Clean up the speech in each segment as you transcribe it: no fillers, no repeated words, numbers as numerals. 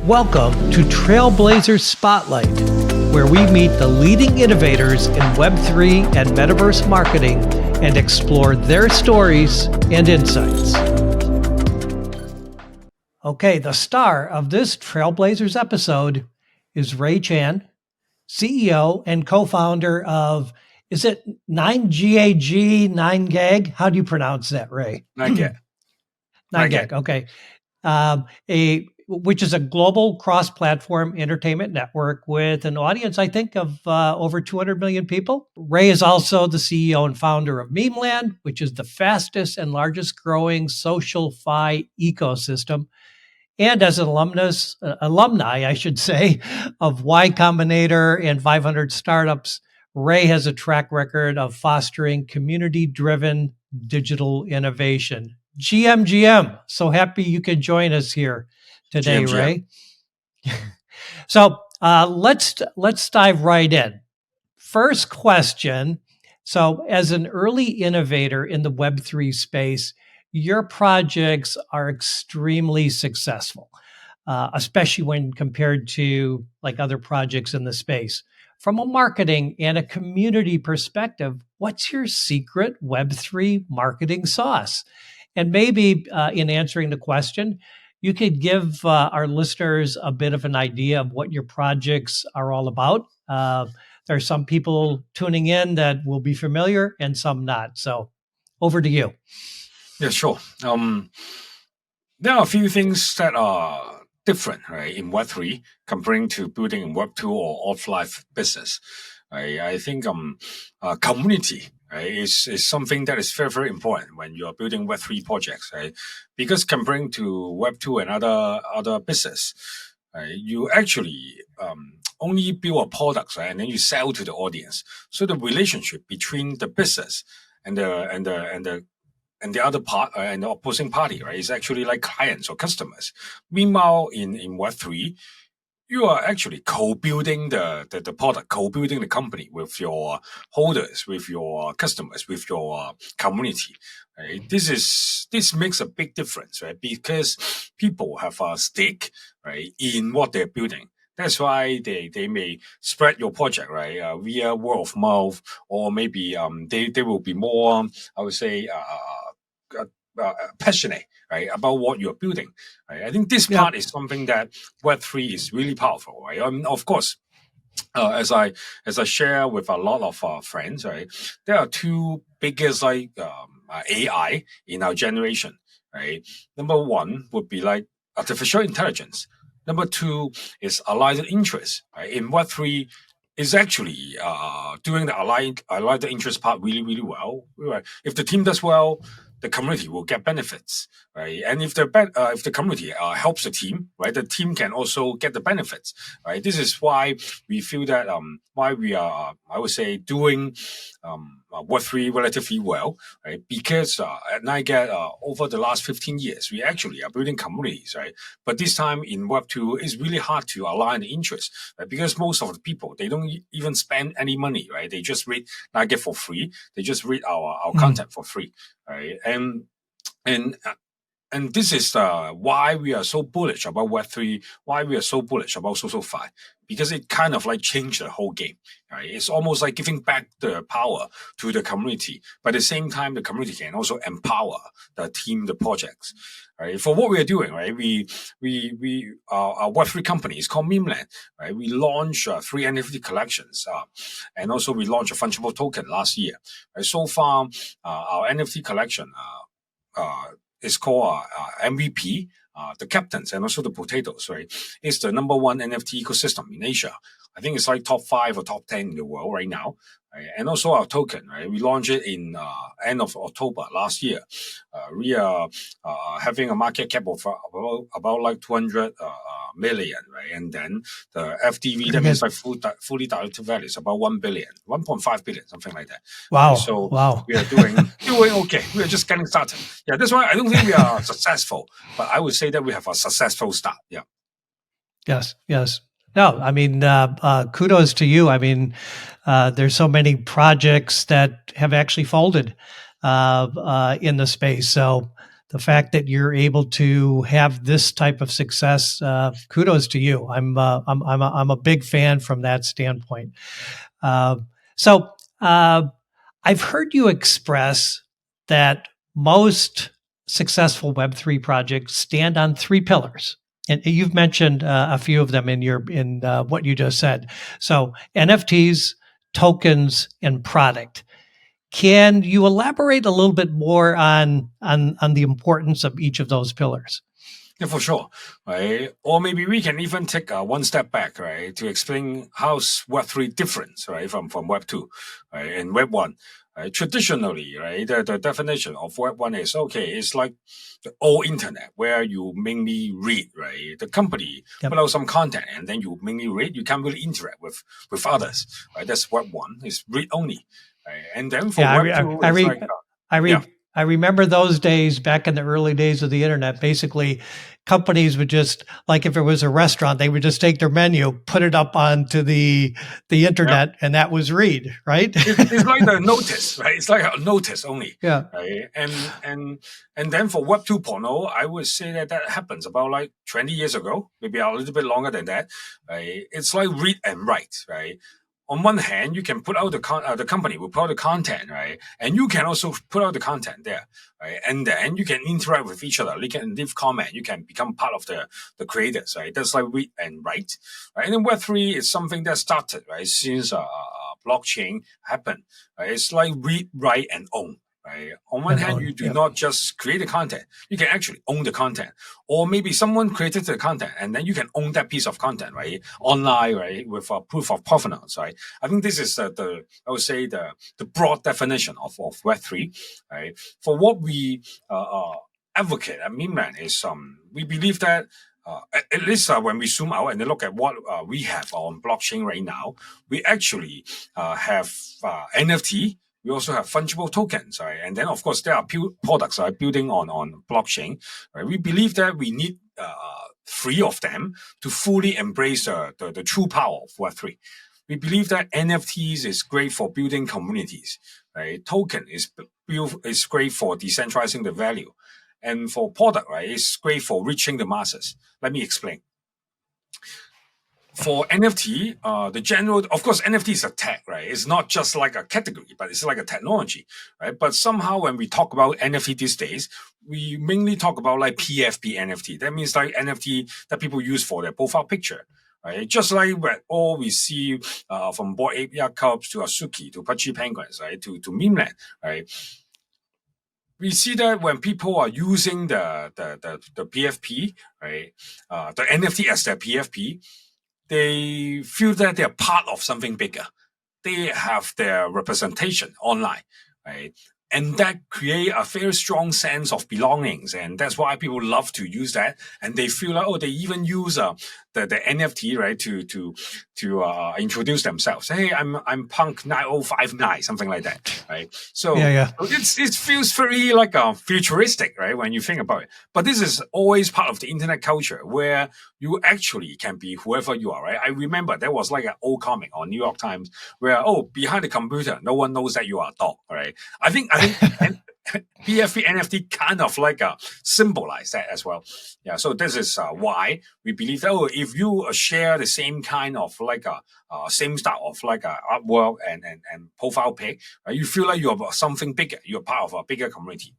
Welcome to Trailblazers Spotlight, where we meet the leading innovators in Web3 and metaverse marketing and explore their stories and insights. Okay, the star of this Trailblazers episode is Ray Chan, CEO and co-founder of, is it 9GAG, 9GAG? How do you pronounce that, Ray? 9GAG. 9GAG, okay. Which is a global cross-platform entertainment network with an audience, I think, of over 200 million people. Ray is also the CEO and founder of Memeland, which is the fastest and largest growing social fi ecosystem. And as an alumni, I should say, of Y Combinator and 500 startups, Ray has a track record of fostering community-driven digital innovation. GM, so happy you could join us here today, GM. Ray. So let's dive right in. First question. So as an early innovator in the Web3 space, your projects are extremely successful, especially when compared to like other projects in the space. From a marketing and a community perspective, what's your secret Web3 marketing sauce? And maybe in answering the question, you could give our listeners a bit of an idea of what your projects are all about. There are some people tuning in that will be familiar and some not. So over to you. Yeah, sure. There are a few things that are different, right, in Web3 comparing to building in Web2 or offline business. I think community, right, is something that is very, very important when you are building Web3 projects, right? Because comparing to Web2 and other business, right, you actually only build a product, right, and then you sell to the audience. So the relationship between the business and the other part and the opposing party, right, is actually like clients or customers. Meanwhile, in Web3, you are actually co-building the product, co-building the company with your holders, with your customers, with your community. Right? This makes a big difference, right? Because people have a stake, right, in what they're building. That's why they may spread your project, right, via word of mouth, or maybe they will be more, I would say, passionate, right, about what you're building. Right? I think this part is something that Web3 is really powerful, right? Of course, as I share with a lot of friends, right, there are two biggest AI in our generation, right? Number one would be like artificial intelligence. Number two is allied interest. Right? In Web3, is actually doing the allied interest part really, really well. Right? If the team does well, the community will get benefits, right? And if the community helps the team, right, the team can also get the benefits, right? This is why we feel that why we are, I would say, doing Web3 relatively well, right? Because at 9GAG, over the last 15 years, we actually are building communities, right? But this time in Web2, it's really hard to align the interests, right? Because most of the people, they don't even spend any money, right? They just read 9GAG for free. They just read our content for free, right? And this is why we are so bullish about Web3, why we are so bullish about social fi, because it kind of like changed the whole game. Right? It's almost like giving back the power to the community, but at the same time, the community can also empower the team, the projects. Right? For what we are doing, right? Our Web3 company is called Memeland. Right? We launched 3 NFT collections, and also we launched a fungible token last year. Right? So far, our NFT collection is called MVP, the captains and also the potatoes, right? It's the number 1 NFT ecosystem in Asia. I think it's like top 5 or top 10 in the world right now. Right? And also our token, right? We launched it in end of October last year. We are having a market cap of about like 200 million, right? And then the FDV, that means like fully diluted value is about 1 billion, 1.5 billion, something like that. Wow. Right? So wow. We are doing okay. We are just getting started. Yeah, that's why I don't think we are successful, but I would say that we have a successful start. Yeah. Yes. No, I mean, kudos to you. I mean, there's so many projects that have actually folded in the space. So the fact that you're able to have this type of success, kudos to you. I'm a big fan from that standpoint. So I've heard you express that most successful Web3 projects stand on three pillars. And you've mentioned a few of them in what you just said. So NFTs, tokens, and product. Can you elaborate a little bit more on the importance of each of those pillars? Yeah, for sure, right? Or maybe we can even take one step back, right, to explain how's Web3 different, right, from Web2, right, and Web1. Right? Traditionally, right, the definition of Web1 is, okay, it's like the old internet where you mainly read, right? The company put out some content and then you mainly read. You can't really interact with others, right? That's Web1. It's read only, right? And then for Web2, it's like I remember those days back in the early days of the internet. Basically, companies would just, like if it was a restaurant, they would just take their menu, put it up onto the internet, and that was read, right? It's like the notice, right? It's like a notice only. Yeah. Right? And then for Web 2.0, I would say that happens about like 20 years ago, maybe a little bit longer than that. Right? It's like read and write, right? On one hand, you can put out the company will put out the content, right? And you can also put out the content there, right? And then you can interact with each other. You can leave comment. You can become part of the creators, right? That's like read and write, right? And then Web3 is something that started, right, since blockchain happened. Right? It's like read, write, and own. Right? On one hand, you do not just create the content; you can actually own the content, or maybe someone created the content and then you can own that piece of content, right? Online, right, with a proof of provenance, right? I think this is I would say the broad definition of Web3, right? For what we advocate at Memeland is we believe that. At least when we zoom out and look at what we have on blockchain right now, we actually have NFT. We also have fungible tokens, right? And then, of course, there are products building on blockchain. Right? We believe that we need three of them to fully embrace the true power of Web3. We believe that NFTs is great for building communities. Right? Token is great for decentralizing the value. And for product, right, it's great for reaching the masses. Let me explain. For NFT, the general, of course, NFT is a tech, right? It's not just like a category, but it's like a technology, right? But somehow when we talk about NFT these days, we mainly talk about like PFP NFT. That means like NFT that people use for their profile picture, right? Just like all we see from Bored Ape Yacht Clubs to Asuki to Pudgy Penguins, right? To Memeland, right? We see that when people are using the PFP, right? The NFT as their PFP, they feel that they're part of something bigger. They have their representation online, right? And that create a very strong sense of belongings. And that's why people love to use that. And they feel like, they even use the NFT, right, to introduce themselves. Hey, I'm Punk 9059, something like that, right? So it feels very like futuristic, right, when you think about it. But this is always part of the internet culture where you actually can be whoever you are, right? I remember there was like an old comic on New York Times where, behind the computer, no one knows that you are a dog, right? I think PFP NFT kind of like symbolize that as well. Yeah, so this is why we believe that if you share the same kind of like same style of like artwork and profile pic, you feel like you're something bigger. You're part of a bigger community.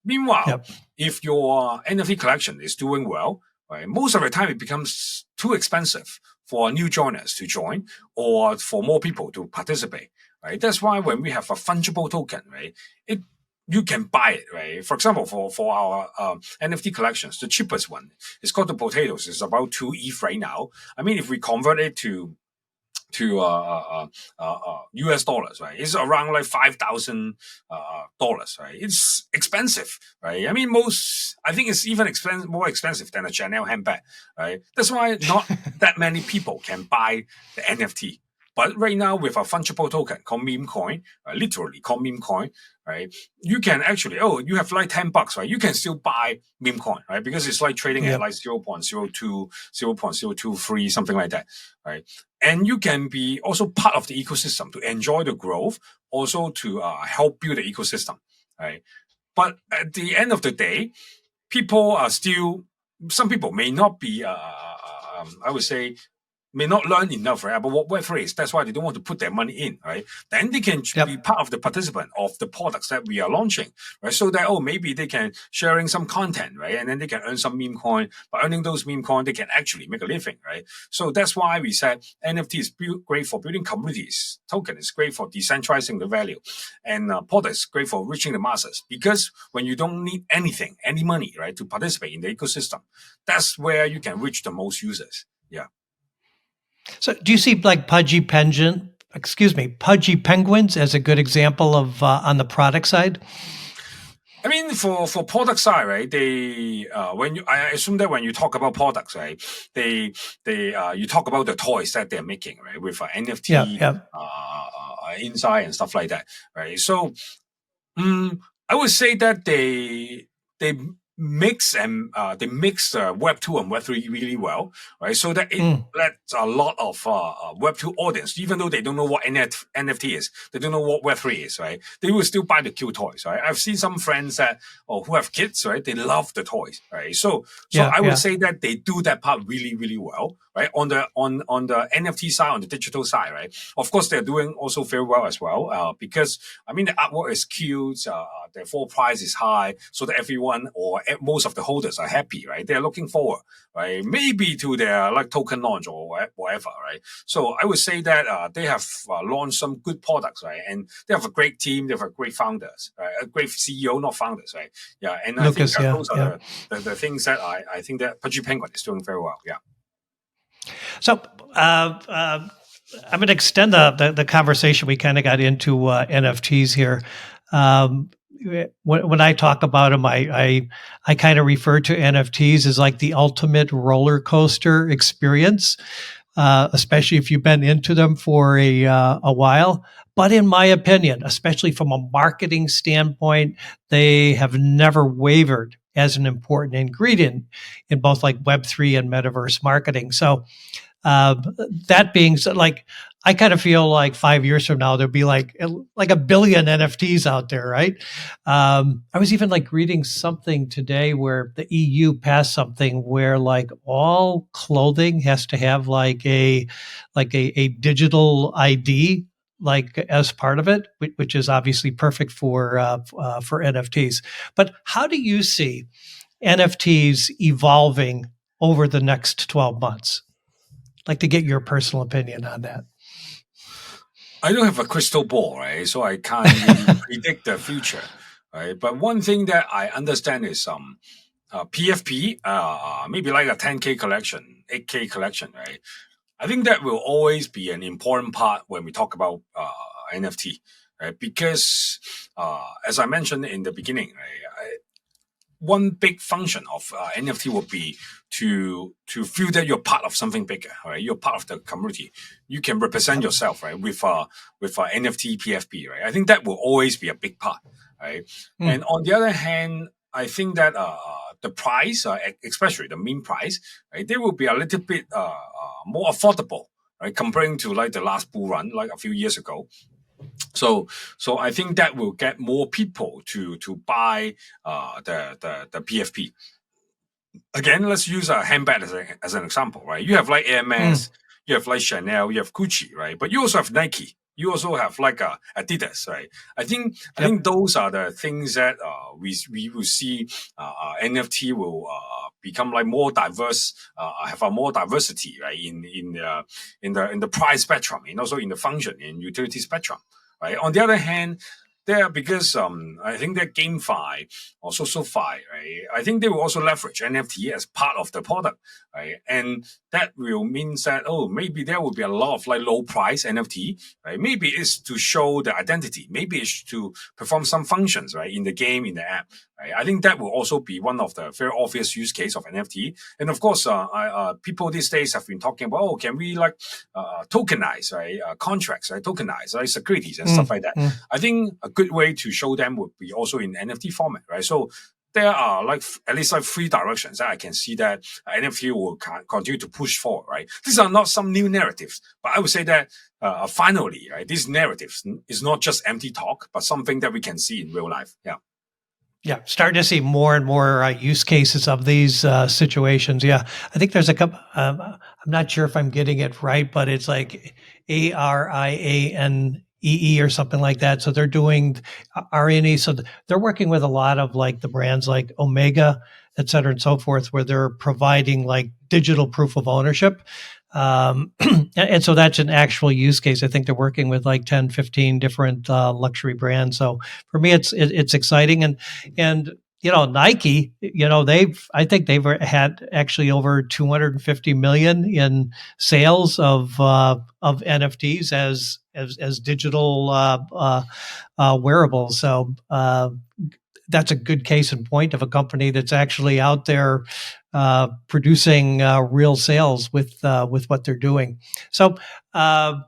Meanwhile, if your NFT collection is doing well, right, most of the time it becomes too expensive for new joiners to join or for more people to participate. Right? That's why when we have a fungible token, right, you can buy it, right? For example, for our NFT collections, the cheapest one is called the potatoes. It's about 2 ETH right now. I mean, if we convert it to US dollars, right? It's around like $5,000, right? It's expensive, right? I mean, I think it's even more expensive than a Chanel handbag, right? That's why not that many people can buy the NFT. But right now, with a fungible token called meme coin, literally called meme coin, right? You can actually, you have like $10, right? You can still buy meme coin, right? Because it's like trading at like 0.02, 0.023, something like that, right? And you can be also part of the ecosystem to enjoy the growth, also to help build the ecosystem, right? But at the end of the day, people are still, some people may not be, I would say, may not learn enough, right, about what Web3 is. That's why they don't want to put their money in, right? Then they can be part of the participant of the products that we are launching, right? So that, maybe they can sharing some content, right? And then they can earn some meme coin. By earning those meme coin, they can actually make a living, right? So that's why we said NFT is great for building communities. Token is great for decentralizing the value. And product is great for reaching the masses. Because when you don't need anything, any money, right, to participate in the ecosystem, that's where you can reach the most users. Yeah. So do you see like pudgy penguins as a good example of on the product side? I mean, for product side, right? They I assume that when you talk about products, right? You talk about the toys that they're making, right? With NFT inside and stuff like that, right? So, I would say that they mix Web2 and Web3 really well, right? So that it lets a lot of Web2 audience, even though they don't know what NFT is, they don't know what Web3 is, right? They will still buy the cute toys, right? I've seen some friends that who have kids, right? They love the toys, right? So I would say that they do that part really, really well, right? On the NFT side, on the digital side, right? Of course, they're doing also very well as well, because I mean the artwork is cute, the floor price is high, so that everyone or most of the holders are happy, right? They're looking forward, right? Maybe to their like token launch or whatever, right? So I would say that they have launched some good products, right? And they have a great team, they have great founders, right? A great CEO, not founders, right? Yeah, and Lucas, I think those are the things that I think that Pudgy Penguin is doing very well. Yeah. So I'm going to extend the conversation. We kind of got into NFTs here. When I talk about them, I kind of refer to NFTs as like the ultimate roller coaster experience, especially if you've been into them for a while. But in my opinion, especially from a marketing standpoint, they have never wavered as an important ingredient in both like Web3 and metaverse marketing. So that being said, like I kind of feel like 5 years from now there'll be like a billion NFTs out there, right? I was even like reading something today where the EU passed something where like all clothing has to have like a digital ID like as part of it, which is obviously perfect for NFTs. But how do you see NFTs evolving over the next 12 months? Like to get your personal opinion on that. I don't have a crystal ball, right? So I can't really predict the future, right? But one thing that I understand is PFP, maybe like a 10K collection, 8K collection, right? I think that will always be an important part when we talk about NFT, right? Because as I mentioned in the beginning, right, one big function of NFT will be to feel that you're part of something bigger, right? You're part of the community. You can represent yourself, right? With NFT PFP, right? I think that will always be a big part, right? And on the other hand, I think that the price, especially the meme price, right? They will be a little bit more affordable, right? Comparing to like the last bull run, like a few years ago. So I think that will get more people to buy the PFP. Again, let's use a handbag as an example, right? You have like Hermes, you have like Chanel, you have Gucci, right? But you also have Nike. You also have like Adidas, right? I think those are the things that we will see. NFT will become like more diverse, have a more diversity, right? In the price spectrum, and also in the function and utility spectrum. Right. On the other hand, because I think that GameFi or SocialFi, right? I think they will also leverage NFT as part of the product, right? And that will mean that maybe there will be a lot of like low price NFT, right? Maybe it's to show the identity, maybe it's to perform some functions, right, in the game, in the app. Right? I think that will also be one of the very obvious use case of NFT. And of course, people these days have been talking about, can we like tokenize, right, contracts, right, tokenize, right, securities and stuff like that. I think a good way to show them would be also in NFT format, right? So there are like at least like 3 directions that I can see that NFT will continue to push forward, right? These are not some new narratives, but I would say that finally, right, these narratives is not just empty talk, but something that we can see in real life. Yeah. Yeah, starting to see more and more use cases of these situations. Yeah, I think there's a couple. I'm not sure if I'm getting it right, but it's like ARIANEE or something like that. So they're doing RNE. So they're working with a lot of like the brands like Omega, et cetera, and so forth, where they're providing like digital proof of ownership. And so that's an actual use case. I think they're working with like 10, 15 different luxury brands. So for me, it's exciting. And Nike, I think they've had actually over 250 million in sales of NFTs as digital wearables. So that's a good case in point of a company that's actually out there producing real sales with what they're doing. So. I'm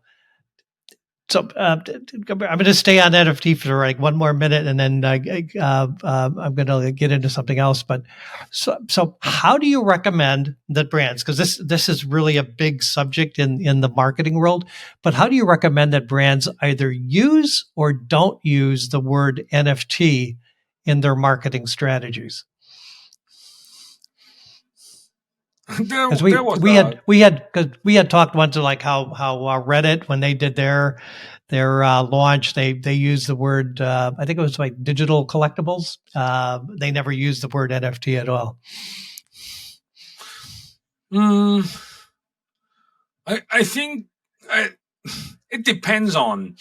going to stay on NFT for like one more minute, and then I'm going to get into something else. But so how do you recommend that brands? Because this is really a big subject in the marketing world. But how do you recommend that brands either use or don't use the word NFT in their marketing strategies? Because we had talked once like how Reddit, when they did their launch, they used the word I think it was like digital collectibles. They never used the word NFT at all. I think it depends on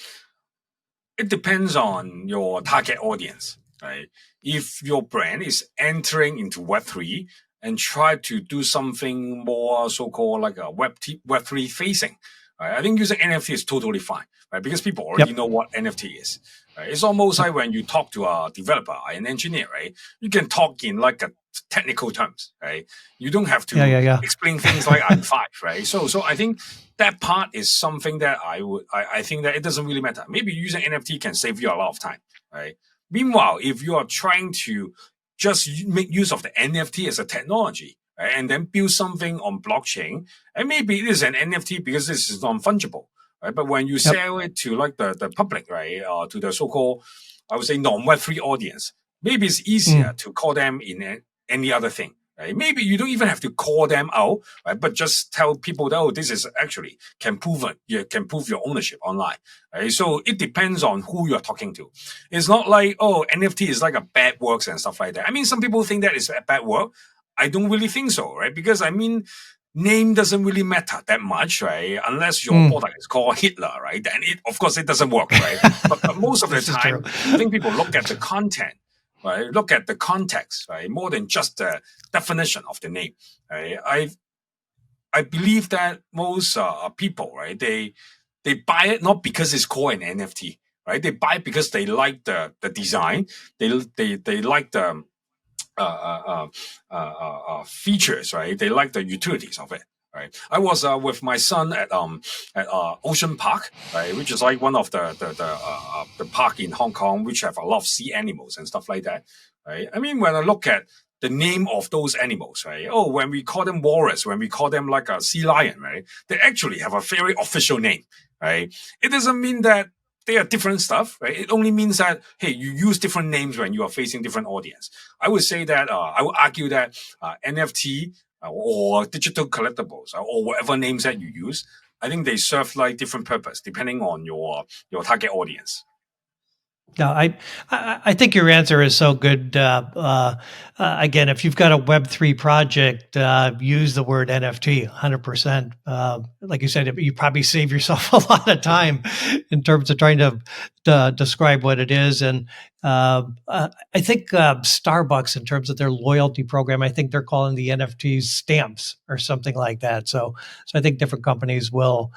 your target audience, right? If your brand is entering into Web3 and try to do something more so-called like a Web3 facing, right? I think using NFT is totally fine, right? Because people already know what NFT is. Right? It's almost like when you talk to a developer, an engineer, right? You can talk in like a technical terms, right? You don't have to explain things like I'm five, right? So I think that part is something that I think that it doesn't really matter. Maybe using NFT can save you a lot of time, right? Meanwhile, if you are trying to just make use of the NFT as a technology, right, and then build something on blockchain, and maybe it is an NFT because this is non-fungible, right? But when you sell it to like the public, right, to the so-called, I would say, non-Web3 audience, maybe it's easier to call them in any other thing. Right? Maybe you don't even have to call them out, right? But just tell people that, oh, this is actually can prove your ownership online. Right? So it depends on who you're talking to. It's not like, oh, NFT is like a bad works and stuff like that. I mean, some people think that is a bad work. I don't really think so, right? Because I mean, name doesn't really matter that much, right? Unless your product is called Hitler, right? Then of course it doesn't work, right? but most of the time, I think people look at the content. Right? Look at the context, right? More than just the definition of the name. Right? I believe that most people, right? They buy it not because it's called an NFT, right? They buy it because they like the design. They like the features, right? They like the utilities of it. Right. I was with my son at Ocean Park, right, which is like one of the park in Hong Kong, which have a lot of sea animals and stuff like that. Right. I mean, when I look at the name of those animals, right? Oh, when we call them walrus, when we call them like a sea lion, right? They actually have a very official name, right? It doesn't mean that they are different stuff, right? It only means that, hey, you use different names when you are facing different audience. I would say that, I would argue that NFT or digital collectibles or whatever names that you use, I think they serve like different purpose depending on your target audience. No, I think your answer is so good. Again, if you've got a Web3 project, use the word NFT 100%. Like you said, you probably save yourself a lot of time in terms of trying to describe what it is. And I think Starbucks, in terms of their loyalty program, I think they're calling the NFTs stamps or something like that. So I think different companies will,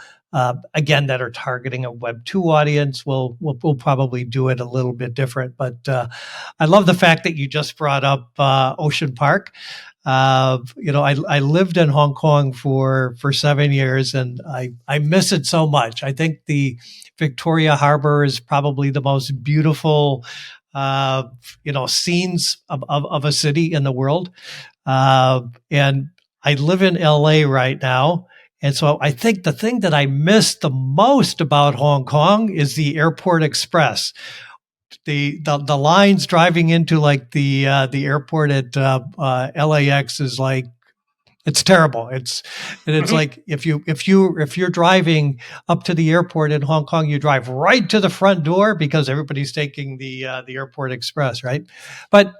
again, that are targeting a Web2 audience will probably do it a little bit different. But I love the fact that you just brought up Ocean Park. I lived in Hong Kong for 7 years, and I miss it so much. I think the Victoria Harbor is probably the most beautiful scenes of a city in the world. And I live in LA right now. And so I think the thing that I miss the most about Hong Kong is the Airport Express. the lines driving into like the airport at LAX is like, it's terrible. It's like if you're driving up to the airport in Hong Kong, you drive right to the front door because everybody's taking the airport express, right? But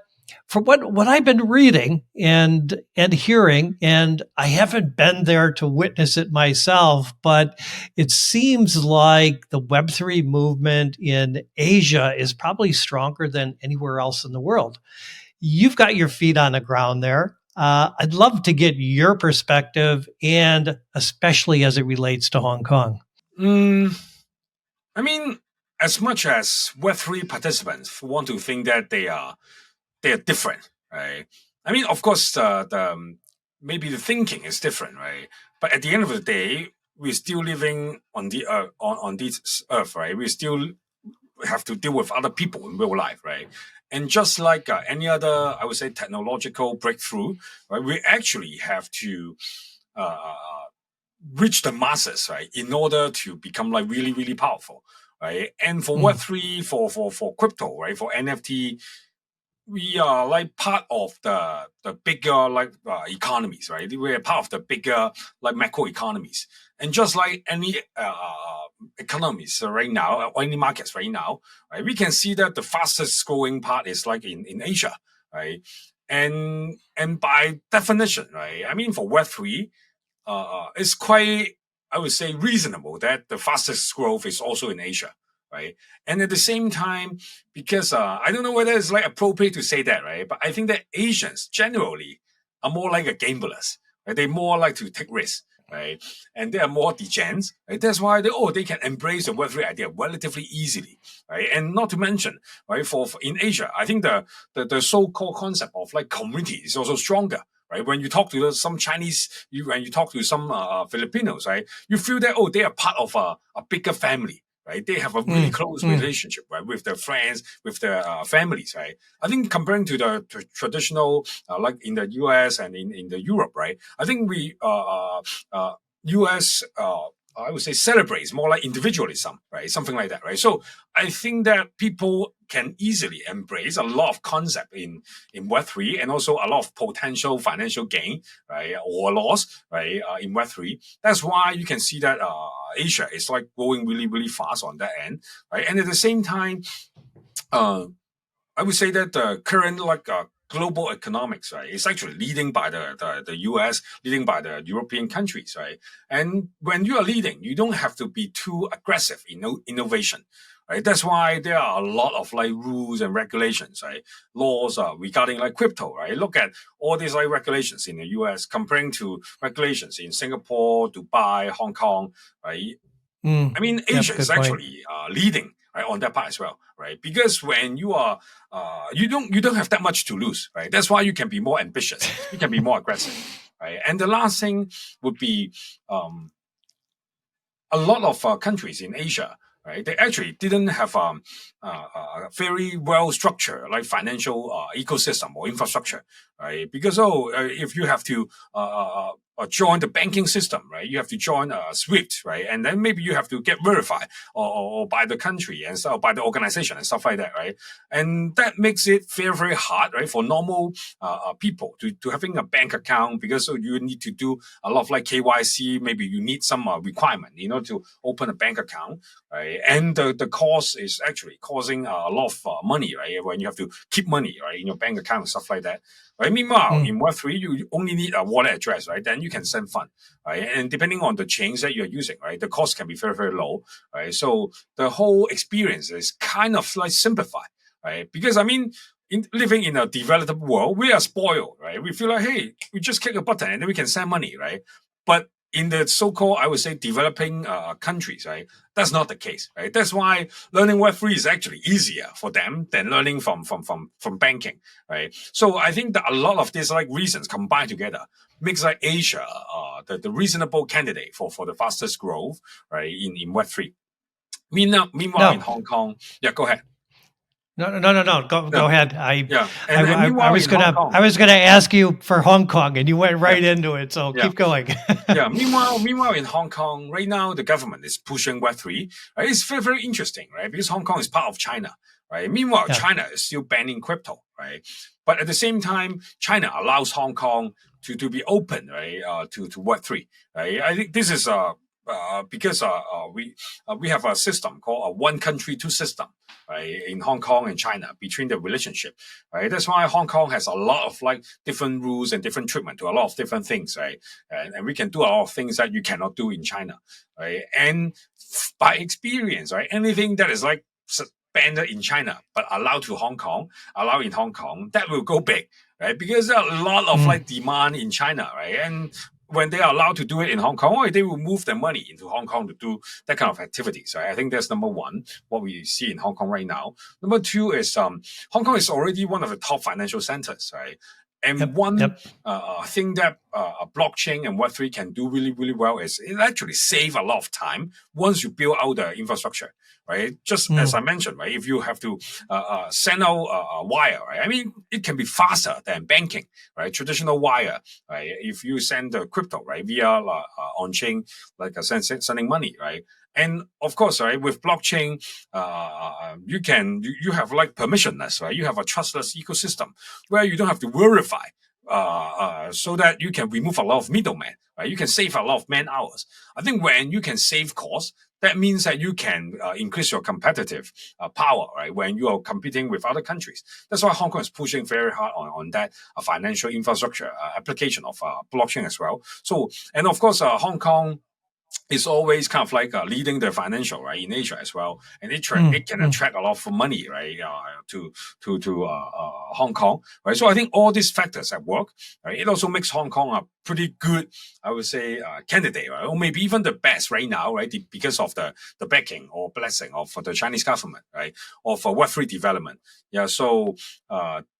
for what I've been reading and hearing, and I haven't been there to witness it myself, but it seems like the Web3 movement in Asia is probably stronger than anywhere else in the world. You've got your feet on the ground there. I'd love to get your perspective, and especially as it relates to Hong Kong. I mean, as much as Web3 participants want to think that they are different, right? I mean, of course, maybe the thinking is different, right? But at the end of the day, we're still living on the on this earth, right? We still have to deal with other people in real life, right? And just like any other, I would say, technological breakthrough, right? We actually have to reach the masses, right, in order to become like really, really powerful, right? And for Web3, for crypto, right, for NFT, we are like part of the bigger like economies, right? We are part of the bigger like macro economies, and just like any economies right now, or any markets right now, right? We can see that the fastest growing part is like in Asia, right? And by definition, right? I mean, for Web3, it's quite, I would say, reasonable that the fastest growth is also in Asia, right? And at the same time, because I don't know whether it's like appropriate to say that, right? But I think that Asians generally are more like a gamblers, right? They more like to take risks, right? And they are more degens, right? That's why they can embrace the Web3 idea relatively easily, right? And not to mention, right, for in Asia, I think the so-called concept of like community is also stronger. Right, when you talk to some Chinese, when you talk to some Filipinos, right, you feel that they are part of a bigger family, right? They have a really close relationship, right, with their friends, with their families, right? I think comparing to the traditional, like in the US and in the Europe, right? I think we US. I would say celebrates more like individualism, right? Something like that, right? So I think that people can easily embrace a lot of concept in Web3, and also a lot of potential financial gain, right, or loss, right, in Web3. That's why you can see that Asia is like growing really, really fast on that end, right? And at the same time, I would say that the current like global economics, right, is actually leading by the US, leading by the European countries, right? And when you are leading, you don't have to be too aggressive in innovation, right? That's why there are a lot of like rules and regulations, right? Laws regarding like crypto, right? Look at all these like regulations in the US comparing to regulations in Singapore, Dubai, Hong Kong, right? I mean, Asia is actually leading, right, on that part as well, right? Because when you are, you don't have that much to lose, right? That's why you can be more ambitious, you can be more aggressive, right? And the last thing would be a lot of countries in Asia, right? They actually didn't have a very well structured like financial ecosystem or infrastructure, right? Because if you have to join the banking system, right? You have to join SWIFT, right? And then maybe you have to get verified or by the country and so by the organization and stuff like that, right? And that makes it very, very hard, right, for normal people to having a bank account, because you need to do a lot of like KYC. Maybe you need some requirement, to open a bank account, right? And the cost is actually causing a lot of money, right? When you have to keep money, right, in your bank account and stuff like that. Right? Meanwhile, in Web3, you only need a wallet address, right? Then you can send fund, right? And depending on the chains that you're using, right, the cost can be very, very low, right? So the whole experience is kind of like simplified, right? Because I mean, living in a developed world, we are spoiled, right? We feel like, hey, we just click a button and then we can send money, right? But in the so-called, I would say, developing countries, right, that's not the case, right? That's why learning Web3 is actually easier for them than learning from banking, right? So I think that a lot of these like reasons combined together makes like Asia the reasonable candidate for the fastest growth, right, in Web3. Meanwhile, in Hong Kong, yeah, go ahead. No. Go ahead. I was gonna ask you for Hong Kong, and you went right into it. So keep going. Meanwhile, in Hong Kong right now, the government is pushing Web3. Right? It's very, very interesting, right? Because Hong Kong is part of China, right? Meanwhile, Yeah. China is still banning crypto, right? But at the same time, China allows Hong Kong to be open, right, to Web3, right? I think this is because we have a system called a one country two system, right, in Hong Kong and China between the relationship, right? That's why Hong Kong has a lot of like different rules and different treatment to a lot of different things, right? And we can do a lot of things that you cannot do in China, right? And by experience, right, anything that is like banned in China but allowed in Hong Kong, that will go big, right? Because there are a lot of like demand in China, right? And when they are allowed to do it in Hong Kong, they will move their money into Hong Kong to do that kind of activities. Right? I think that's number one, what we see in Hong Kong right now. Number two is Hong Kong is already one of the top financial centers, right? And one thing that blockchain and Web3 can do really, really well is it actually save a lot of time once you build out the infrastructure, right? Just as I mentioned, right? If you have to send out a wire, right? I mean, it can be faster than banking, right? Traditional wire, right? If you send the crypto, right, via on-chain, like sending money, right? And of course, right, with blockchain, you have like permissionless, right? You have a trustless ecosystem where you don't have to verify, so that you can remove a lot of middlemen, right? You can save a lot of man hours. I think when you can save costs, that means that you can increase your competitive power, right? When you are competing with other countries. That's why Hong Kong is pushing very hard on that financial infrastructure application of blockchain as well. So, and of course, Hong Kong is always kind of like leading the financial, right, in Asia as well, and it can attract a lot of money, right, to Hong Kong, right. So I think all these factors at work, right, it also makes Hong Kong a pretty good, I would say, candidate, right, or maybe even the best right now, right, because of the backing or blessing of the Chinese government, right, of Web3 development. Yeah, so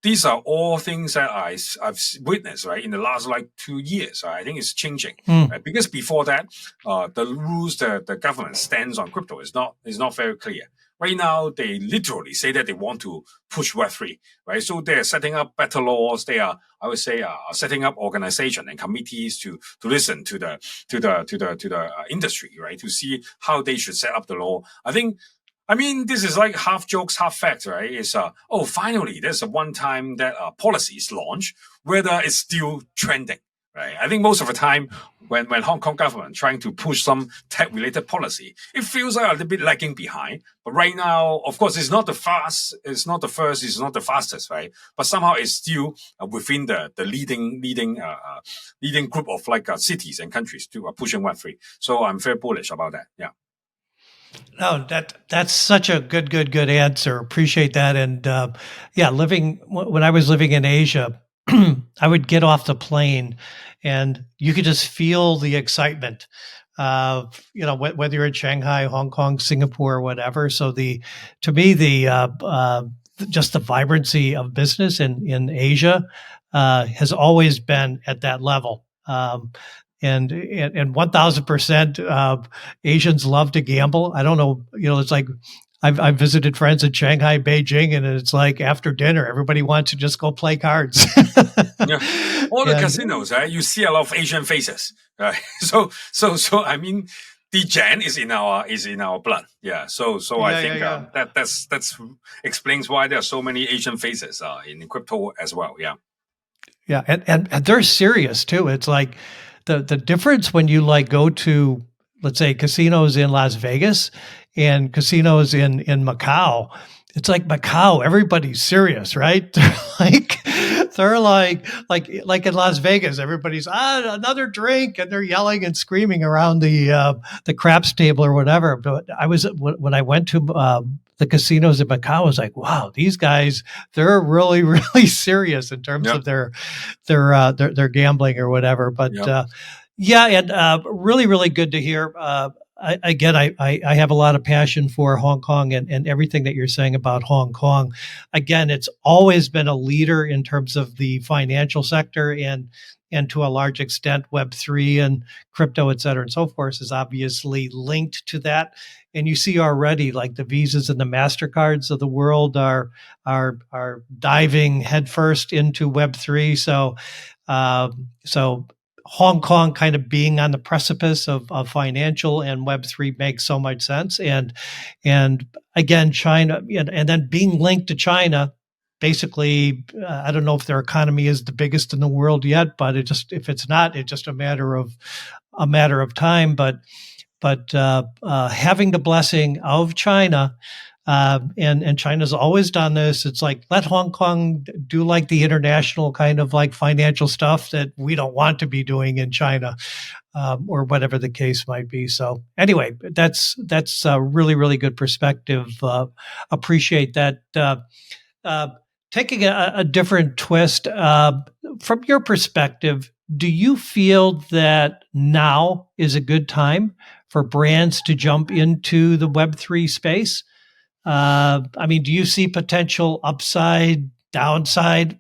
these are all things that I've witnessed, right, in the last like 2 years. I think it's changing, right? Because before that, the rules the government stands on crypto is not very clear. Right now, they literally say that they want to push Web3, right? So they're setting up better laws. They are, I would say, setting up organization and committees to listen to the industry, right? To see how they should set up the law. I mean, this is like half jokes, half facts, right? It's finally, there's a one time that policy is launched, whether it's still trending, right? I think most of the time, when Hong Kong government trying to push some tech-related policy, it feels like a little bit lagging behind. But right now, of course, it's not the fastest, right? But somehow it's still within the leading group of like cities and countries to pushing Web3. So I'm very bullish about that. Yeah. No, that's such a good answer. Appreciate that. And when I was living in Asia, I would get off the plane, and you could just feel the excitement. Whether you're in Shanghai, Hong Kong, Singapore, or whatever. So to me, just the vibrancy of business in Asia has always been at that level. And 1000%, Asians love to gamble. I don't know, it's like I've visited friends in Shanghai, Beijing, and it's like after dinner, everybody wants to just go play cards. Yeah, all the casinos, right? You see a lot of Asian faces, right? So I mean, the Gen is in our blood. Yeah. So I think that's explains why there are so many Asian faces in crypto as well. Yeah. Yeah, and they're serious too. It's like the difference when you like go to, let's say, casinos in Las Vegas and casinos in Macau. It's like Macau, everybody's serious, right? They're like in Las Vegas, everybody's another drink, and they're yelling and screaming around the craps table or whatever. But when I went to the casinos in Macau, I was like, wow, these guys, they're really, really serious in terms of their gambling or whatever. But really, really good to hear. I have a lot of passion for Hong Kong and everything that you're saying about Hong Kong. Again, it's always been a leader in terms of the financial sector, and to a large extent, Web3 and crypto, et cetera, and so forth is obviously linked to that. And you see already, like the Visas and the MasterCards of the world are diving headfirst into Web3. So Hong Kong kind of being on the precipice of financial and Web3 makes so much sense. And again, China, and then being linked to China, basically, I don't know if their economy is the biggest in the world yet, but if it's not, it's just a matter of time. But having the blessing of China, and China's always done this. It's like, let Hong Kong do like the international kind of like financial stuff that we don't want to be doing in China, or whatever the case might be. So anyway, that's a really, really good perspective. Appreciate that. Uh, Taking a different twist, from your perspective, do you feel that now is a good time for brands to jump into the Web3 space? I mean, do you see potential upside, downside?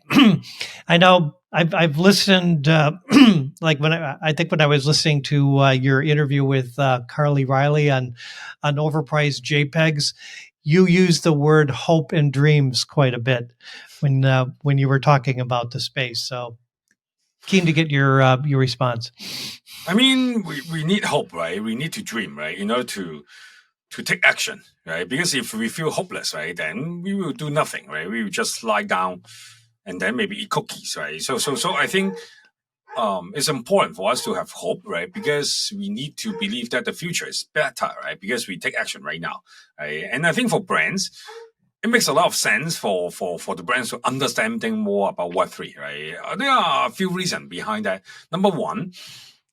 I know I've listened, like I think when I was listening to your interview with Carly Riley on overpriced JPEGs, you used the word hope and dreams quite a bit when you were talking about the space. So keen to get your response. I mean, we need hope, right? We need to dream, right? In order to take action, right? Because if we feel hopeless, right, then we will do nothing, right? We will just lie down and then maybe eat cookies, right? So I think it's important for us to have hope, right? Because we need to believe that the future is better, right? Because we take action right now, right? And I think for brands, it makes a lot of sense for the brands to understand more about Web3, right? There are a few reasons behind that. Number one,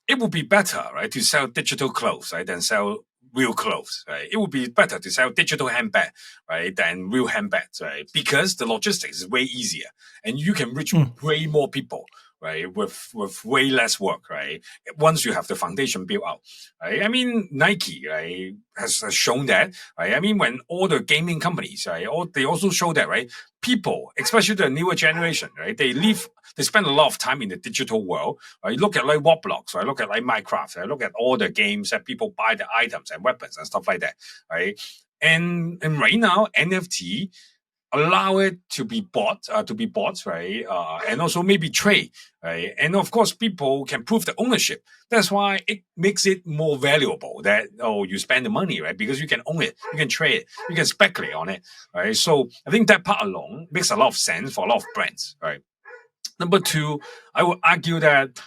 it would be better, right, to sell digital clothes, right, than sell real clothes, right? It would be better to sell digital handbag, right, than real handbags, right? Because the logistics is way easier and you can reach way more people, right, with way less work, right? Once you have the foundation built out, right? I mean, Nike, right, has shown that, right? I mean, when all the gaming companies, right, they also show that, right? People, especially the newer generation, right, they spend a lot of time in the digital world. Right? Look at like Roblox, right? Look at like Minecraft, right? Look at all the games that people buy the items and weapons and stuff like that, right? And right now, NFT allow it to be bought, right? And also maybe trade, right? And of course, people can prove the ownership. That's why it makes it more valuable that, you spend the money, right? Because you can own it, you can trade it, you can speculate on it, right? So I think that part alone makes a lot of sense for a lot of brands, right? Number two, I would argue that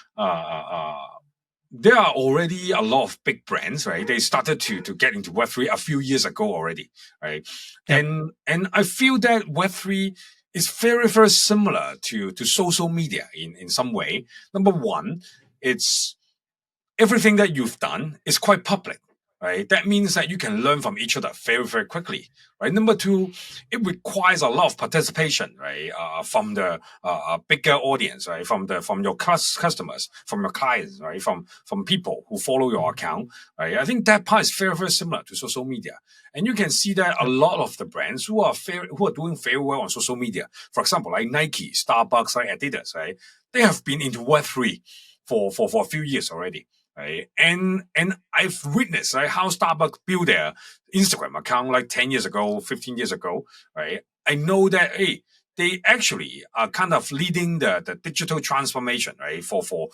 there are already a lot of big brands, right? They started to get into Web3 a few years ago already, right? Yep. And I feel that Web3 is very, very similar to social media in some way. Number one, it's everything that you've done is quite public, right? That means that you can learn from each other very, very quickly, right? Number two, it requires a lot of participation, right? From the bigger audience, right? From your customers, from your clients, right? From people who follow your account, right? I think that part is very, very similar to social media, and you can see that a lot of the brands who are doing very well on social media, for example, like Nike, Starbucks, like Adidas, right? They have been into Web3 for a few years already. Right? And I've witnessed, right, how Starbucks built their Instagram account like 10 years ago, 15 years ago, right? I know that, hey, they actually are kind of leading the digital transformation, right? For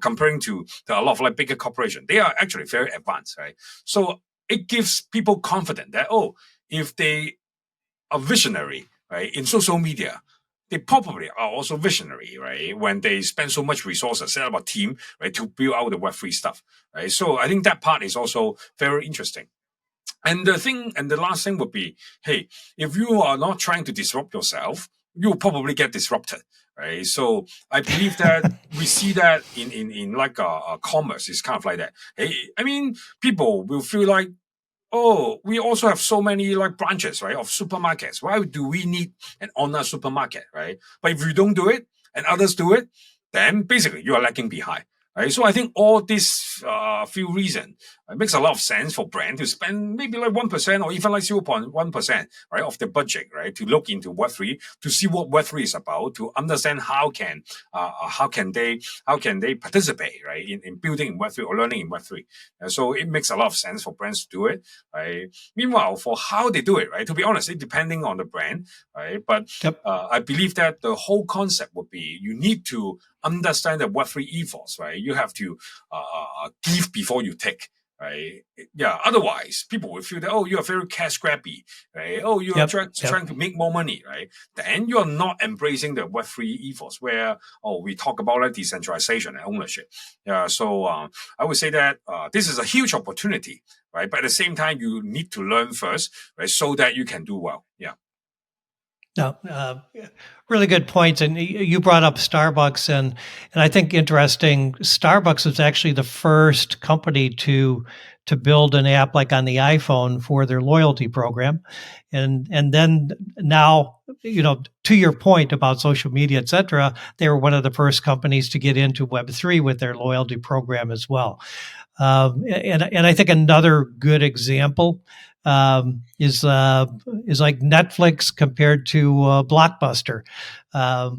comparing to a lot of like bigger corporations, they are actually very advanced, right? So it gives people confidence that, if they are visionary, right, in social media, they probably are also visionary, right? When they spend so much resources, set up a team, right, to build out the Web3 stuff, right? So I think that part is also very interesting. And the last thing would be, hey, if you are not trying to disrupt yourself, you'll probably get disrupted, right? So I believe that we see that in like commerce is kind of like that. Hey, I mean, people will feel like, we also have so many like branches, right, of supermarkets. Why do we need an online supermarket, right? But if you don't do it and others do it, then basically you are lagging behind, right? So I think all these few reasons, it makes a lot of sense for brand to spend maybe like 1% or even like 0.1%, right, of the budget, right, to look into Web3, to see what Web3 is about, to understand how can they participate, right, in building in Web3 or learning in Web3. And so it makes a lot of sense for brands to do it, right? Meanwhile, for how they do it, right, to be honest, it depending on the brand, right? But Yep. I believe that the whole concept would be you need to understand the Web3 ethos, right? You have to give before you take. Right. Yeah. Otherwise, people will feel that, oh, you are very cash grabby, right? Oh, you are trying to make more money, right? Then you are not embracing the Web3 ethos where, we talk about like decentralization and ownership. Yeah. So I would say that this is a huge opportunity, right? But at the same time, you need to learn first, right? So that you can do well. Yeah. No, really good points. And you brought up Starbucks, and I think interesting. Starbucks was actually the first company to build an app like on the iPhone for their loyalty program, and then now, to your point about social media, et cetera, they were one of the first companies to get into Web3 with their loyalty program as well. And I think another good example is like Netflix compared to Blockbuster. I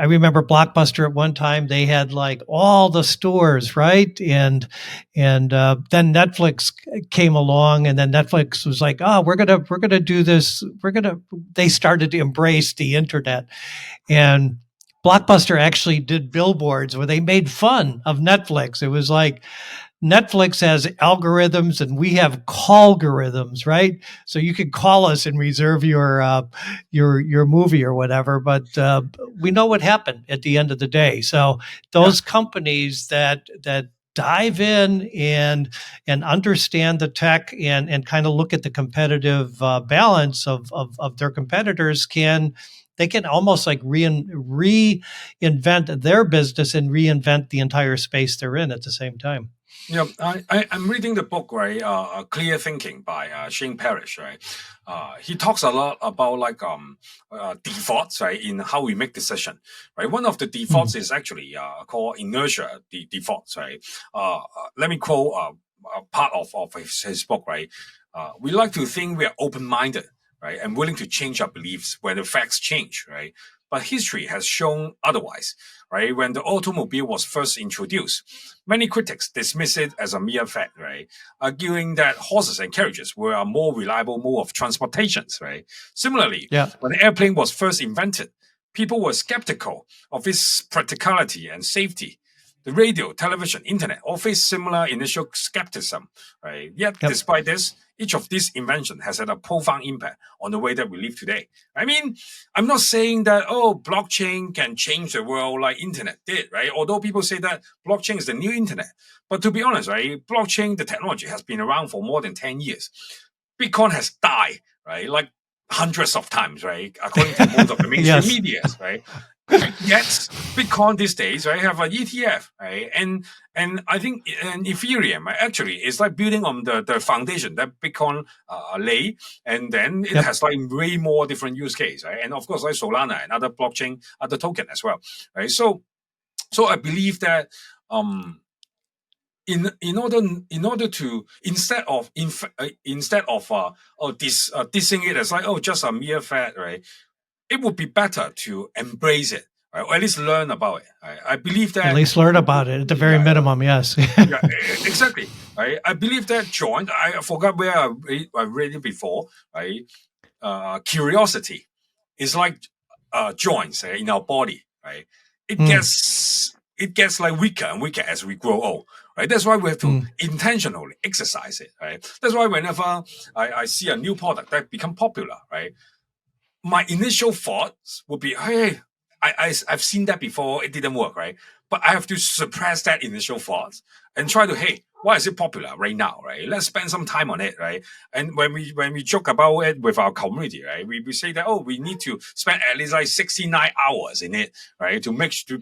remember Blockbuster at one time they had like all the stores, right? And then Netflix came along, and then Netflix was like, oh, we're gonna do this. They started to embrace the internet, and Blockbuster actually did billboards where they made fun of Netflix. It was like, Netflix has algorithms and we have callgorithms, right? So you can call us and reserve your movie or whatever. But we know what happened at the end of the day. So those companies that dive in and understand the tech and kind of look at the competitive balance of their competitors they can almost like reinvent their business and reinvent the entire space they're in at the same time. Yeah, I'm reading the book, right? Clear Thinking by Shane Parrish, right? He talks a lot about like defaults, right, in how we make decision, right? One of the defaults is actually called inertia defaults, right? Let me quote a part of his book, right? We like to think we are open-minded, right, and willing to change our beliefs when the facts change, right? But history has shown otherwise, right? When the automobile was first introduced, many critics dismiss it as a mere fact, right? Arguing that horses and carriages were a more reliable mode of transportation, right? Similarly, when the airplane was first invented, people were skeptical of its practicality and safety. The radio, television, internet all faced similar initial skepticism, right? Yet, despite this, each of these inventions has had a profound impact on the way that we live today. I mean, I'm not saying that, blockchain can change the world like internet did, right? Although people say that blockchain is the new internet. But to be honest, right, blockchain, the technology has been around for more than 10 years. Bitcoin has died, right? Like hundreds of times, right? According to most of the mainstream media, right? Yet Bitcoin these days, right, have an ETF, right, and I think an Ethereum actually is like building on the foundation that Bitcoin lay, and then it has like way more different use case, right, and of course like Solana and other blockchain, other token as well, right. So I believe that in order to instead of dissing it as like just a mere fad, right, it would be better to embrace it, right? Or at least learn about it. Right? I believe that at least learn about it at the very minimum. Yes. Yeah, exactly. Right. I believe that I forgot where I read it before. Right. Curiosity is like joints in our body. Right. It gets like weaker and weaker as we grow old. Right. That's why we have to intentionally exercise it. Right. That's why whenever I see a new product that become popular, right, my initial thoughts would be, hey, I've seen that before, it didn't work, right? But I have to suppress that initial thoughts and try to, hey, why is it popular right now, right? Let's spend some time on it, right? And when we joke about it with our community, right, we say that, we need to spend at least like 69 hours in it, right,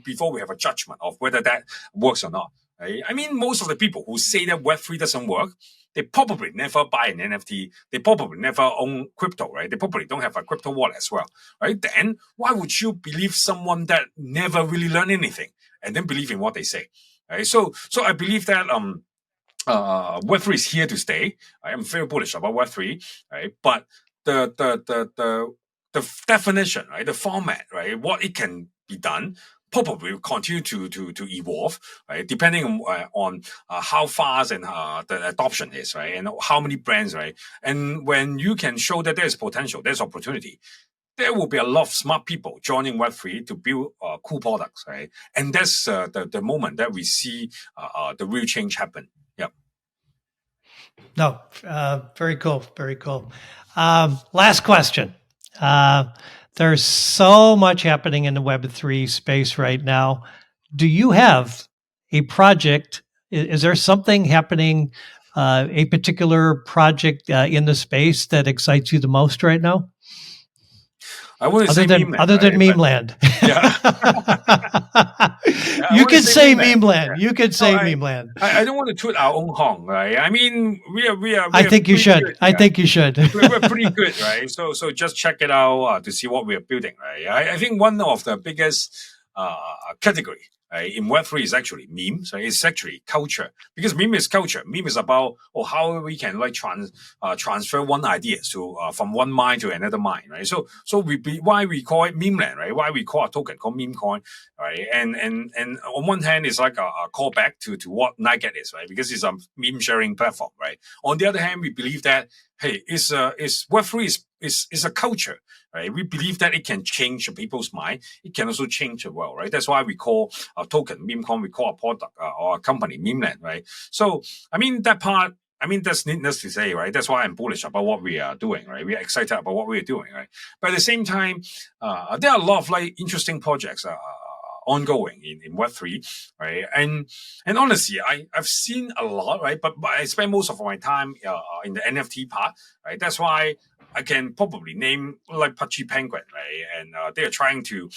before we have a judgment of whether that works or not. Right? I mean, most of the people who say that Web3 doesn't work, they probably never buy an NFT. They probably never own crypto, right? They probably don't have a crypto wallet as well, right? Then why would you believe someone that never really learned anything and then believe in what they say, right? So I believe that Web3 is here to stay. I am very bullish about Web3, right? But the definition, right, the format, right, what it can be done probably will continue to evolve, right? Depending on how fast and the adoption is, right? And how many brands, right? And when you can show that there's potential, there's opportunity, there will be a lot of smart people joining Web3 to build cool products, right? And that's the moment that we see the real change happen. Yep. No, very cool, very cool. Last question. There's so much happening in the Web3 space right now. Do you have a project? Is there something happening, a particular project in the space that excites you the most right now? I wouldn't say Memeland, other than right? Memeland. Yeah. You could say Memeland. Memeland. You could say No, Memeland. I don't want to toot our own horn, right? I mean, we are I think you pretty should. good, I yeah. think you should. We're pretty good, right? So just check it out to see what we are building, right? I think one of the biggest category, right, in Web3 is actually memes. Right? It's actually culture, because meme is culture. Meme is about how we can like transfer one idea to from one mind to another mind, right? So why we call it Memeland, right? Why we call a token called meme coin, right? And on one hand, it's like a callback to what 9GAG is, right? Because it's a meme sharing platform, right? On the other hand, we believe that hey, is Web3 is a culture, right? We believe that it can change people's mind. It can also change the world, right? That's why we call a token meme coin. We call a product or a company Memeland, right? So I mean that part. I mean, that's needless to say, right? That's why I'm bullish about what we are doing, right? We are excited about what we're doing, right? But at the same time, there are a lot of like interesting projects ongoing in Web3, right? And honestly, I've seen a lot, right? But I spend most of my time in the NFT part, right? That's why I can probably name like Pudgy Penguin, right? And they are trying to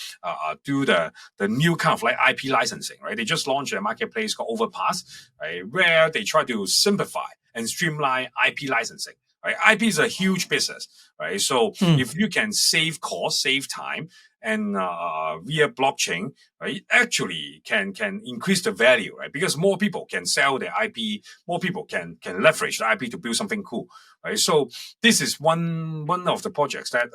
do the new kind of like IP licensing, right? They just launched a marketplace called Overpass, right? Where they try to simplify and streamline IP licensing. Right? IP is a huge business, right? So if you can save cost, save time, and via blockchain, right, actually can increase the value, right? Because more people can sell their IP, more people can leverage the IP to build something cool, right? So this is one of the projects that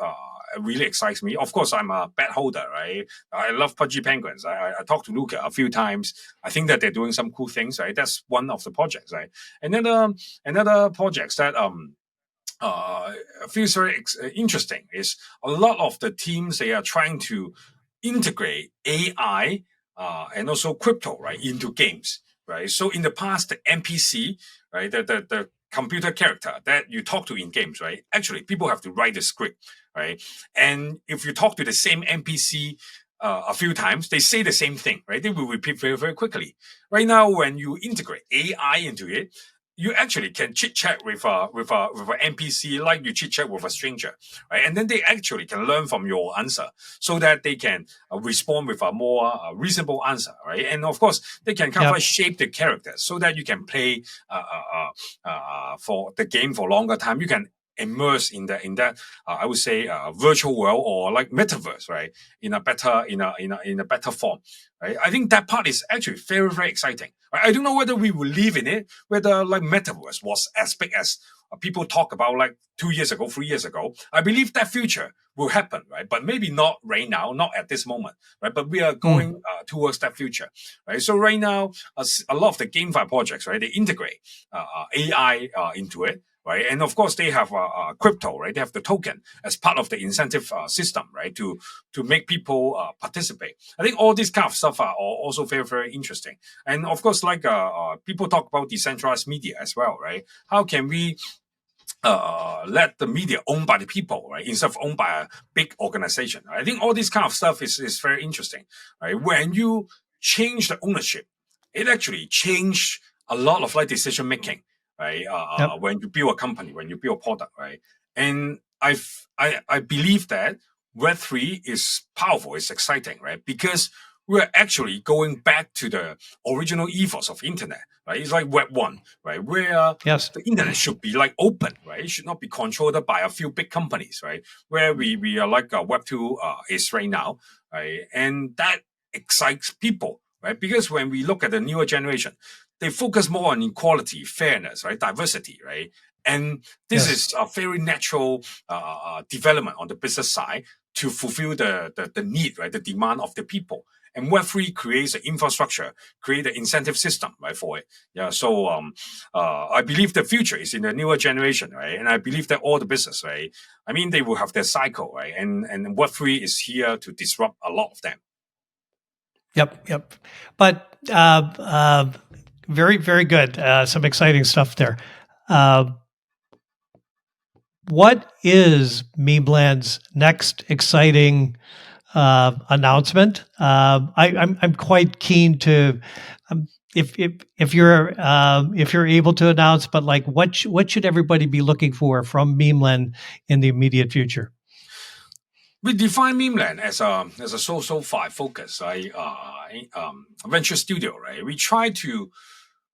really excites me. Of course, I'm a bet holder, right? I love Pudgy Penguins. I talked to Luca a few times. I think that they're doing some cool things, right? That's one of the projects, right? And then another projects that feels very interesting is a lot of the teams, they are trying to integrate AI and also crypto, right, into games, right? So in the past, the NPC, right, the computer character that you talk to in games, right, actually people have to write the script, right? And if you talk to the same NPC a few times, they say the same thing, right? They will repeat very, very quickly. Right now, when you integrate AI into it, you actually can chit chat with an NPC like you chit chat with a stranger, right? And then they actually can learn from your answer, so that they can respond with a more reasonable answer, right? And of course, they can kind of like shape the characters so that you can play for the game for longer time. You can immerse in that I would say virtual world or like metaverse, right? In a better form, right? I think that part is actually very, very exciting. Right? I don't know whether we will live in it, whether like metaverse was as big as people talk about like 2 years ago, 3 years ago. I believe that future will happen, right? But maybe not right now, not at this moment, right? But we are going towards that future, right? So right now, a lot of the GameFi projects, right? They integrate AI into it. Right, and of course they have crypto, right? They have the token as part of the incentive system, right? To make people participate. I think all these kind of stuff are also very, very interesting. And of course, like people talk about decentralized media as well, right? How can we let the media owned by the people, right, instead of owned by a big organization? I think all this kind of stuff is very interesting, right? When you change the ownership, it actually changed a lot of like decision making, right? When you build a company, when you build a product, right? And I believe that Web3 is powerful, it's exciting, right? Because we're actually going back to the original ethos of internet, right? It's like Web1, right? Where the internet should be like open, right? It should not be controlled by a few big companies, right? Where we are like Web2 is right now, right? And that excites people, right? Because when we look at the newer generation, they focus more on equality, fairness, right? Diversity, right? And this is a very natural development on the business side to fulfill the need, right? The demand of the people. And Web3 creates the infrastructure, create the incentive system, right, for it. Yeah. So I believe the future is in the newer generation, right? And I believe that all the business, right? I mean, they will have their cycle, right? And Web3 is here to disrupt a lot of them. Yep. But very, very good. Some exciting stuff there. What is Memeland's next exciting announcement? I'm quite keen to, if you're able to announce, but like what should everybody be looking for from Memeland in the immediate future? We define Memeland as a social focus, right? Venture studio, right? We try to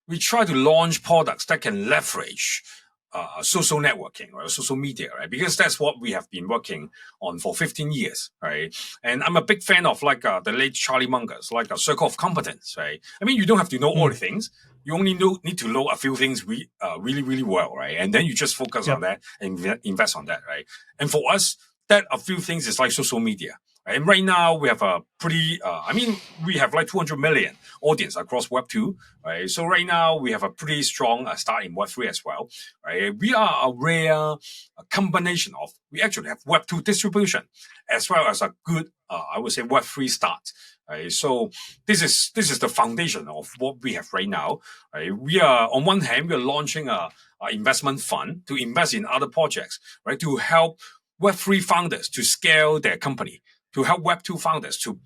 launch products that can leverage social networking or social media, right? Because that's what we have been working on for 15 years, right? And I'm a big fan of like the late Charlie Munger's, like a circle of competence, right? I mean, you don't have to know all the things. You only need to know a few things really, really well, right? And then you just focus on that and invest on that, right? And for us, that a few things is like social media. And right now we have a pretty, we have like 200 million audience across Web2, right? So right now we have a pretty strong start in Web3 as well, right? We are a rare combination of, we actually have Web2 distribution as well as a good, I would say Web3 start. Right? So this is the foundation of what we have right now. Right? We are, on one hand, we are launching a investment fund to invest in other projects, right? To help Web3 founders to scale their company, to help Web2 founders to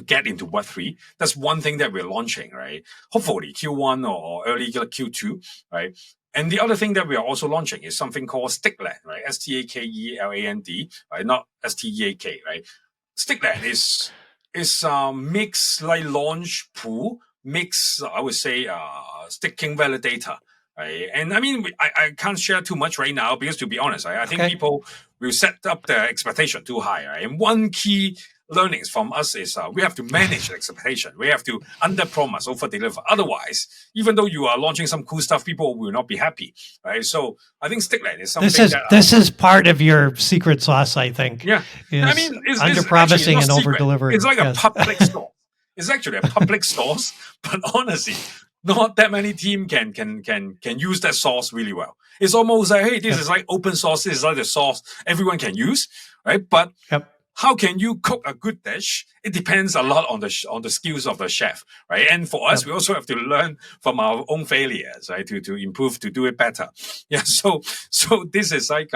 get into Web3. That's one thing that we're launching, right? Hopefully Q1 or early Q2, right? And the other thing that we are also launching is something called Stickland, right? Stakeland, right? Not STEAK, right? Stickland is mix like launch pool, mix, I would say, staking validator. Right? And I mean, I can't share too much right now because, to be honest, I think people will set up their expectation too high. Right? And one key learnings from us is we have to manage the expectation. We have to under-promise, over-deliver. Otherwise, even though you are launching some cool stuff, people will not be happy. Right? So I think Stickland is something this is part of your secret sauce, I think. Yeah. I mean, it's under-promising and over-delivering. It's like a public source. It's actually a public source, but honestly, not that many team can use that source really well. It's almost like, hey, this is like open source. This is like the source everyone can use, right? But how can you cook a good dish? It depends a lot on the skills of the chef, right? And for us, we also have to learn from our own failures, right? To improve, to do it better. Yeah. So this is like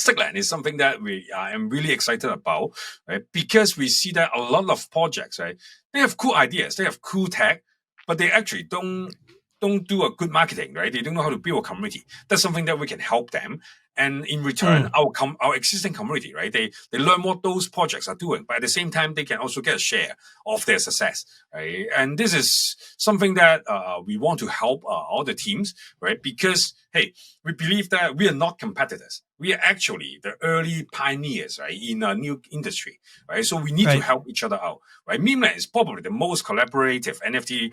Stickland is something that I am really excited about, right? Because we see that a lot of projects, right? They have cool ideas, they have cool tech, but they actually don't do a good marketing, right? They don't know how to build a community. That's something that we can help them. And in return, our existing community, right? They learn what those projects are doing, but at the same time, they can also get a share of their success, right? And this is something that we want to help all the teams, right? Because, hey, we believe that we are not competitors. We are actually the early pioneers, right, in a new industry, right? So we need to help each other out, right? Memeland is probably the most collaborative NFT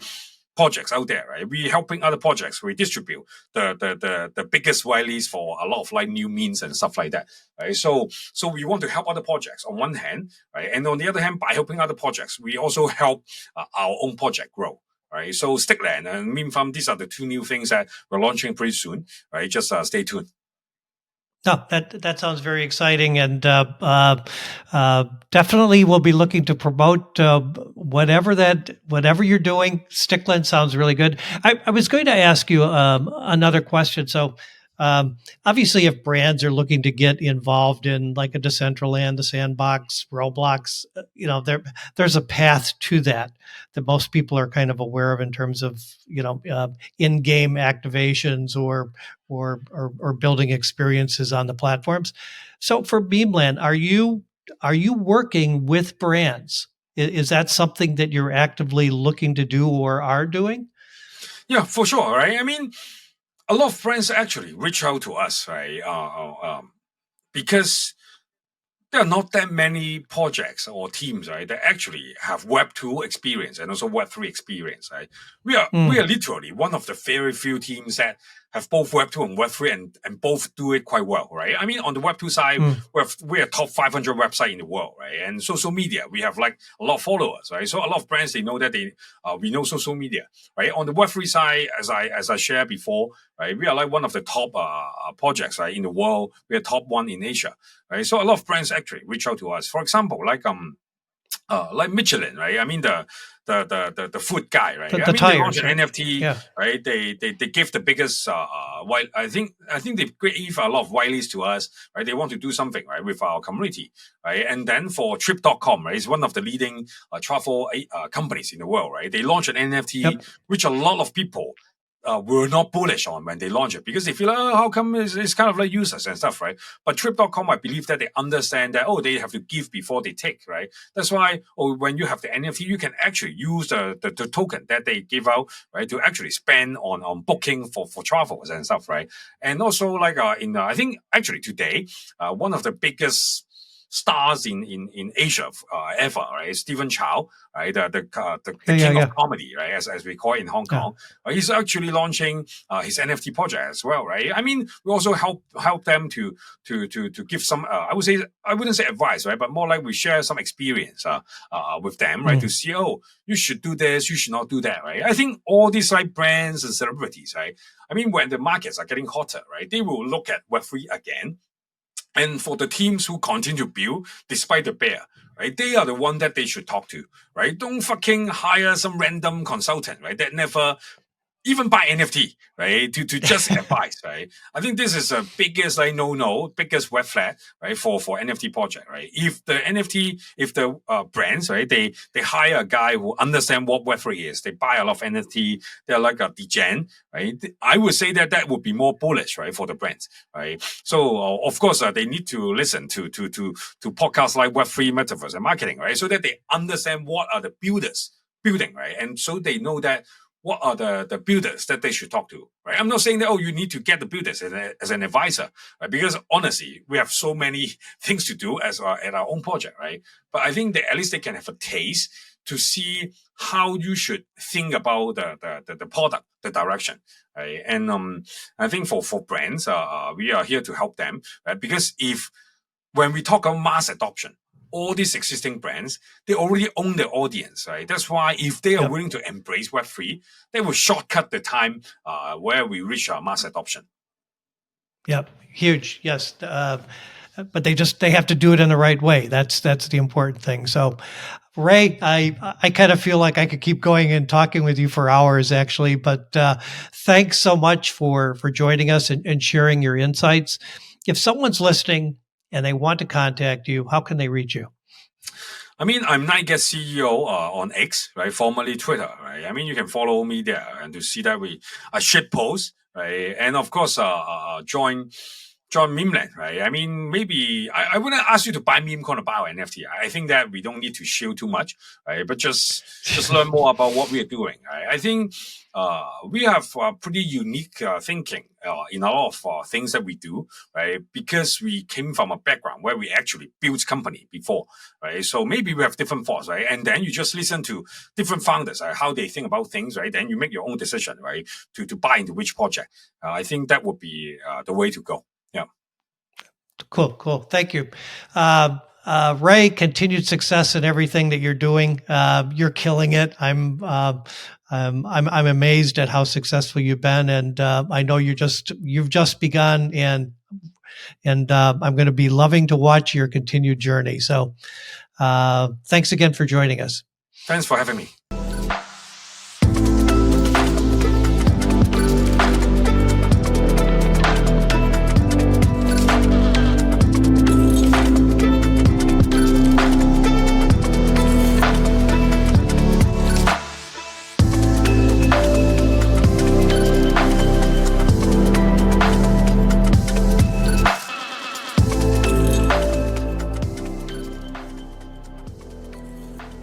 projects out there, right? We helping other projects. We distribute the biggest whitelists for a lot of like new means and stuff like that, right? So we want to help other projects on one hand, right? And on the other hand, by helping other projects, we also help our own project grow. Right, so Stickland and Meme Farm, these are the two new things that we're launching pretty soon. Right, just stay tuned. No, that sounds very exciting, and definitely we'll be looking to promote whatever you're doing. Stickland sounds really good. I was going to ask you another question. So obviously, if brands are looking to get involved in like a Decentraland, the Sandbox, Roblox, there's a path to that most people are kind of aware of in terms of in-game activations or building experiences on the platforms. So for Memeland, are you working with brands? Is that something that you're actively looking to do or are doing? Yeah, for sure. Right. I mean, a lot of brands actually reach out to us, right? Because there are not that many projects or teams, right, that actually have Web2 experience and also Web3 experience, right? We are literally one of the very few teams that have both Web2 and Web3 and both do it quite well, right? I mean, on the Web2 side, we're top 500 website in the world, right? And social media, we have like a lot of followers, right? So a lot of brands, they know that we know social media, right? On the Web3 side, as I shared before, right, we are like one of the top projects, right, in the world. We are top one in Asia, right? So a lot of brands actually reach out to us. For example, like Michelin, right? I mean the food guy, right? The I mean they tires, launched an right? NFT, Yeah. right? They give the biggest white. I think they gave a lot of whitelists to us, right? They want to do something, right, with our community, right? And then for Trip.com, right, it's one of the leading travel companies in the world, right? They launched an NFT, which a lot of people were not bullish on when they launch it because they feel, oh, how come it's kind of like useless and stuff, right? But Trip.com, I believe that they understand that, oh, they have to give before they take, right? That's why, when you have the NFT, you can actually use the token that they give out, right, to actually spend on booking for travels and stuff, right? And also, like, I think actually today, one of the biggest stars in Asia ever, right? Stephen Chow, right? The king of comedy, right? As we call it in Hong Kong. He's actually launching his NFT project as well, right? I mean, we also help them to give some I wouldn't say advice, right? But more like we share some experience with them, right? To see, oh, you should do this, you should not do that, right? I think all these like brands and celebrities, right? I mean, when the markets are getting hotter, right? They will look at Web3 again. And for the teams who continue to build despite the bear, right? They are the one that they should talk to, right? Don't fucking hire some random consultant, right? That never even buy NFT, right? To just advise, right? I think this is the biggest biggest red flag, right? For NFT project, right? If the brands, right, they hire a guy who understand what Web3 is, they buy a lot of NFT, they're like a degen, right? I would say that would be more bullish, right, for the brands, right? So of course they need to listen to podcasts like Web3 Metaverse and Marketing, right? So that they understand what are the builders building, right? And so they know that what are the builders that they should talk to, right? I'm not saying that, oh, you need to get the builders as an advisor, right? Because honestly, we have so many things to do at our own project, right? But I think that at least they can have a taste to see how you should think about the product, the direction, right? And I think for brands, we are here to help them, right? Because when we talk about mass adoption, all these existing brands, they already own their audience, right? That's why if they are willing to embrace Web3, they will shortcut the time where we reach our mass adoption. Yep, huge. Yes, but they have to do it in the right way. That's the important thing. So, Ray, I kind of feel like I could keep going and talking with you for hours, actually. But thanks so much for joining us and sharing your insights. If someone's listening and they want to contact you, how can they reach you? I mean, I'm 9GAG CEO on X, right? Formerly Twitter, right? I mean, you can follow me there and to see that I shit post, right? And of course, join Memeland, right? I mean, maybe I wouldn't ask you to buy meme coin or buy NFT. I think that we don't need to shield too much, right? But just learn more about what we are doing, right? I think we have pretty unique thinking in a lot of things that we do, right? Because we came from a background where we actually built company before, right? So maybe we have different thoughts, right? And then you just listen to different founders, right? How they think about things, right? Then you make your own decision, right? To buy into which project. I think that would be the way to go. Yeah. Cool. Thank you. Ray, continued success in everything that you're doing. You're killing it. I'm amazed at how successful you've been, and I know you've just begun, and I'm going to be loving to watch your continued journey. So, thanks again for joining us. Thanks for having me.